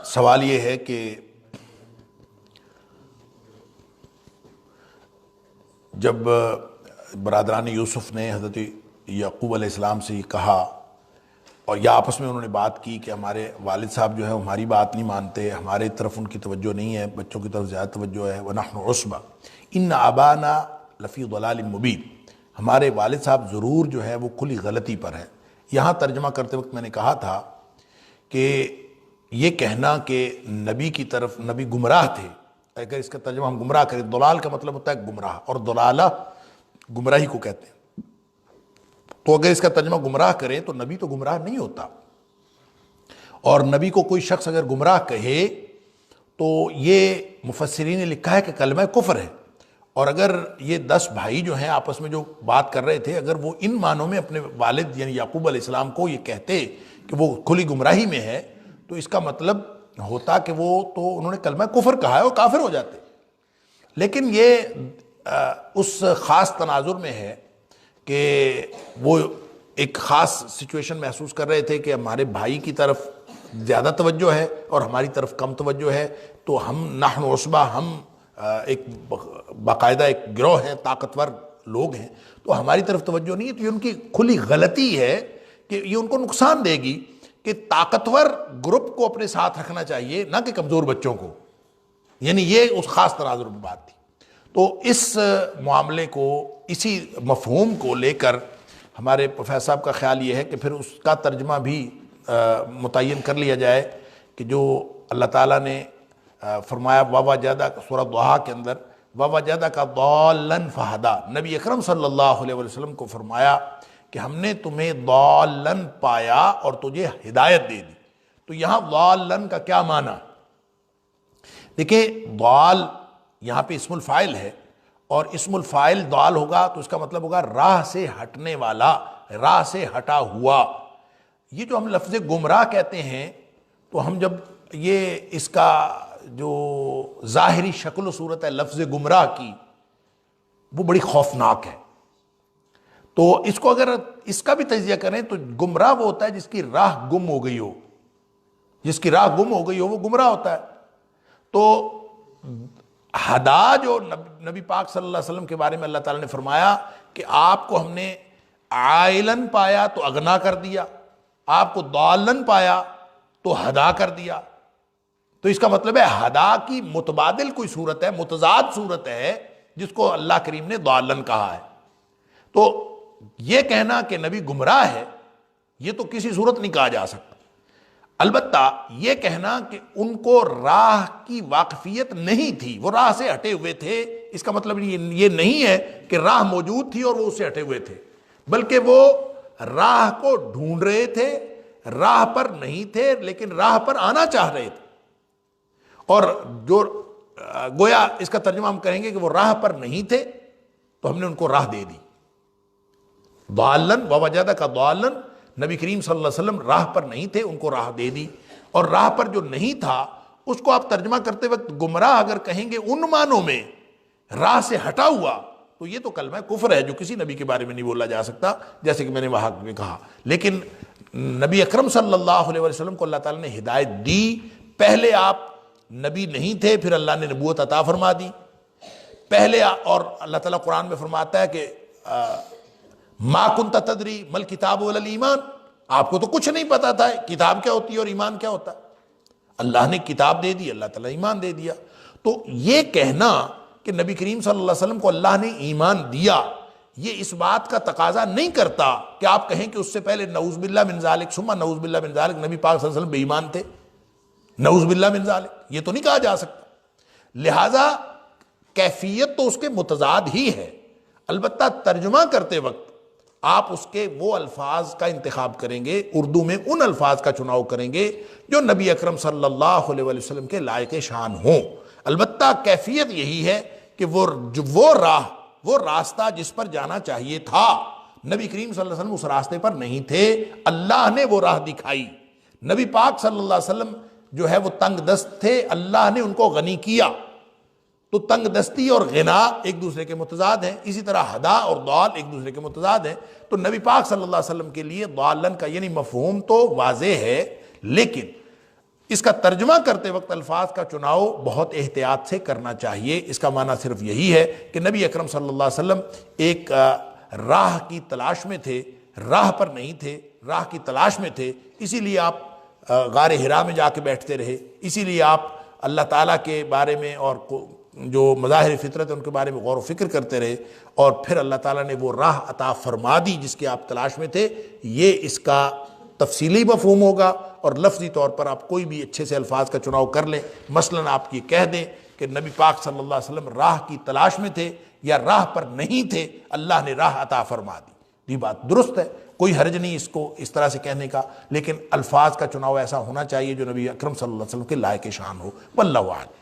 سوال یہ ہے کہ جب برادران یوسف نے حضرت یعقوب علیہ السلام سے یہ کہا اور یا آپس میں انہوں نے بات کی کہ ہمارے والد صاحب جو ہے ہماری بات نہیں مانتے، ہمارے طرف ان کی توجہ نہیں ہے، بچوں کی طرف زیادہ توجہ ہے، وَنَحْنُ عُصْبَةٌ إِنَّ آبَانَا لَفِي ضَلَالٍ مُبِينٍ، ہمارے والد صاحب ضرور جو ہے وہ کھلی غلطی پر ہے۔ یہاں ترجمہ کرتے وقت میں نے کہا تھا کہ یہ کہنا کہ نبی کی طرف نبی گمراہ تھے، اگر اس کا ترجمہ ہم گمراہ کریں، ضلال کا مطلب ہوتا ہے گمراہ، اور ضلالہ گمراہی کو کہتے ہیں، تو اگر اس کا ترجمہ گمراہ کریں تو نبی تو گمراہ نہیں ہوتا، اور نبی کو کوئی شخص اگر گمراہ کہے تو یہ مفسرین نے لکھا ہے کہ کلمہ کفر ہے۔ اور اگر یہ 10 بھائی جو ہیں آپس میں جو بات کر رہے تھے، اگر وہ ان معنوں میں اپنے والد یعنی یعقوب علیہ السلام کو یہ کہتے کہ وہ کھلی گمراہی میں ہے، تو اس کا مطلب ہوتا کہ وہ تو انہوں نے کلمہ کفر کہا ہے اور کافر ہو جاتے۔ لیکن یہ اس خاص تناظر میں ہے کہ وہ ایک خاص سچویشن محسوس کر رہے تھے کہ ہمارے بھائی کی طرف زیادہ توجہ ہے اور ہماری طرف کم توجہ ہے، تو ہم نحن عصبہ، ہم ایک باقاعدہ ایک گروہ ہیں، طاقتور لوگ ہیں، تو ہماری طرف توجہ نہیں ہے، تو یہ ان کی کھلی غلطی ہے کہ یہ ان کو نقصان دے گی کہ طاقتور گروپ کو اپنے ساتھ رکھنا چاہیے، نہ کہ کمزور بچوں کو، یعنی یہ اس خاص تناظر میں بات تھی۔ تو اس معاملے کو، اسی مفہوم کو لے کر ہمارے پروفیسر صاحب کا خیال یہ ہے کہ پھر اس کا ترجمہ بھی متعین کر لیا جائے کہ جو اللہ تعالیٰ نے فرمایا وَوَجَدَكَ سورہ ضحیٰ کے اندر وَوَجَدَكَ ضَالًّا فَہَدَىٰ، نبی اکرم صلی اللہ علیہ وسلم کو فرمایا کہ ہم نے تمہیں ضالًا پایا اور تجھے ہدایت دے دی۔ تو یہاں ضالًا کا کیا معنی؟ دیکھیں، ضال یہاں پہ اسم الفاعل ہے، اور اسم الفاعل ضال ہوگا تو اس کا مطلب ہوگا راہ سے ہٹنے والا، راہ سے ہٹا ہوا۔ یہ جو ہم لفظ گمراہ کہتے ہیں، تو ہم جب یہ اس کا جو ظاہری شکل و صورت ہے لفظ گمراہ کی، وہ بڑی خوفناک ہے۔ تو اس کو اگر اس کا بھی تجزیہ کریں تو گمراہ وہ ہوتا ہے جس کی راہ گم ہو گئی ہو، جس کی راہ گم ہو گئی ہو وہ گمراہ ہوتا ہے۔ تو ہدا جو نبی پاک صلی اللہ علیہ وسلم کے بارے میں اللہ تعالیٰ نے فرمایا کہ آپ کو ہم نے عائلن پایا تو اغنا کر دیا، آپ کو ضالن پایا تو ہدا کر دیا۔ تو اس کا مطلب ہے ہدا کی متبادل کوئی صورت ہے، متضاد صورت ہے، جس کو اللہ کریم نے ضالن کہا ہے۔ تو یہ کہنا کہ نبی گمراہ ہے، یہ تو کسی صورت نہیں کہا جا سکتا۔ البتہ یہ کہنا کہ ان کو راہ کی واقفیت نہیں تھی، وہ راہ سے ہٹے ہوئے تھے، اس کا مطلب یہ نہیں ہے کہ راہ موجود تھی اور وہ اس سے ہٹے ہوئے تھے، بلکہ وہ راہ کو ڈھونڈ رہے تھے، راہ پر نہیں تھے لیکن راہ پر آنا چاہ رہے تھے۔ اور جو گویا اس کا ترجمہ ہم کہیں گے کہ وہ راہ پر نہیں تھے تو ہم نے ان کو راہ دے دی۔ ضالن ووجدک ضالن، نبی کریم صلی اللہ علیہ وسلم راہ پر نہیں تھے، ان کو راہ دے دی۔ اور راہ پر جو نہیں تھا اس کو آپ ترجمہ کرتے وقت گمراہ اگر کہیں گے ان معنوں میں راہ سے ہٹا ہوا، تو یہ تو کلمہ کفر ہے جو کسی نبی کے بارے میں نہیں بولا جا سکتا، جیسے کہ میں نے وہاں میں کہا۔ لیکن نبی اکرم صلی اللہ علیہ وسلم کو اللہ تعالیٰ نے ہدایت دی، پہلے آپ نبی نہیں تھے، پھر اللہ نے نبوت عطا فرما دی پہلے، اور اللہ تعالیٰ قرآن میں فرماتا ہے کہ ما کنت تدری مل کتاب ولا الایمان، آپ کو تو کچھ نہیں پتا تھا کتاب کیا ہوتی ہے اور ایمان کیا ہوتا ہے، اللہ نے کتاب دے دی، اللہ تعالیٰ ایمان دے دیا۔ تو یہ کہنا کہ نبی کریم صلی اللہ علیہ وسلم کو اللہ نے ایمان دیا، یہ اس بات کا تقاضا نہیں کرتا کہ آپ کہیں کہ اس سے پہلے نعوذ باللہ من ذالک ثم نعوذ باللہ من ذالک نبی پاک صلی اللہ علیہ وسلم بے ایمان تھے، نعوذ باللہ من ذالک، یہ تو نہیں کہا جا سکتا۔ لہٰذا کیفیت تو اس کے متضاد ہی ہے، البتہ ترجمہ کرتے وقت آپ اس کے وہ الفاظ کا انتخاب کریں گے، اردو میں ان الفاظ کا چناؤ کریں گے جو نبی اکرم صلی اللہ علیہ وسلم کے لائق شان ہوں۔ البتہ کیفیت یہی ہے کہ وہ راہ، وہ راستہ جس پر جانا چاہیے تھا، نبی کریم صلی اللہ علیہ وسلم اس راستے پر نہیں تھے، اللہ نے وہ راہ دکھائی۔ نبی پاک صلی اللہ علیہ وسلم جو ہے وہ تنگ دست تھے، اللہ نے ان کو غنی کیا۔ تو تنگ دستی اور غنا ایک دوسرے کے متضاد ہیں، اسی طرح ہدا اور ضال ایک دوسرے کے متضاد ہیں۔ تو نبی پاک صلی اللہ علیہ وسلم کے لیے ضالن کا یعنی مفہوم تو واضح ہے، لیکن اس کا ترجمہ کرتے وقت الفاظ کا چناؤ بہت احتیاط سے کرنا چاہیے۔ اس کا معنی صرف یہی ہے کہ نبی اکرم صلی اللہ علیہ وسلم ایک راہ کی تلاش میں تھے، راہ پر نہیں تھے، راہ کی تلاش میں تھے، اسی لیے آپ غار حرا میں جا کے بیٹھتے رہے، اسی لیے آپ اللہ تعالیٰ کے بارے میں اور جو مظاہر فطرت ان کے بارے میں غور و فکر کرتے رہے، اور پھر اللہ تعالیٰ نے وہ راہ عطا فرما دی جس کے آپ تلاش میں تھے۔ یہ اس کا تفصیلی مفہوم ہوگا، اور لفظی طور پر آپ کوئی بھی اچھے سے الفاظ کا چناؤ کر لیں۔ مثلاً آپ یہ کہہ دیں کہ نبی پاک صلی اللہ علیہ وسلم راہ کی تلاش میں تھے یا راہ پر نہیں تھے، اللہ نے راہ عطا فرما دی، یہ بات درست ہے، کوئی حرج نہیں اس کو اس طرح سے کہنے کا، لیکن الفاظ کا چناؤ ایسا ہونا چاہیے جو نبی اکرم صلی اللہ علیہ وسلم کے لائق شان ہو۔ واللہ اعلم۔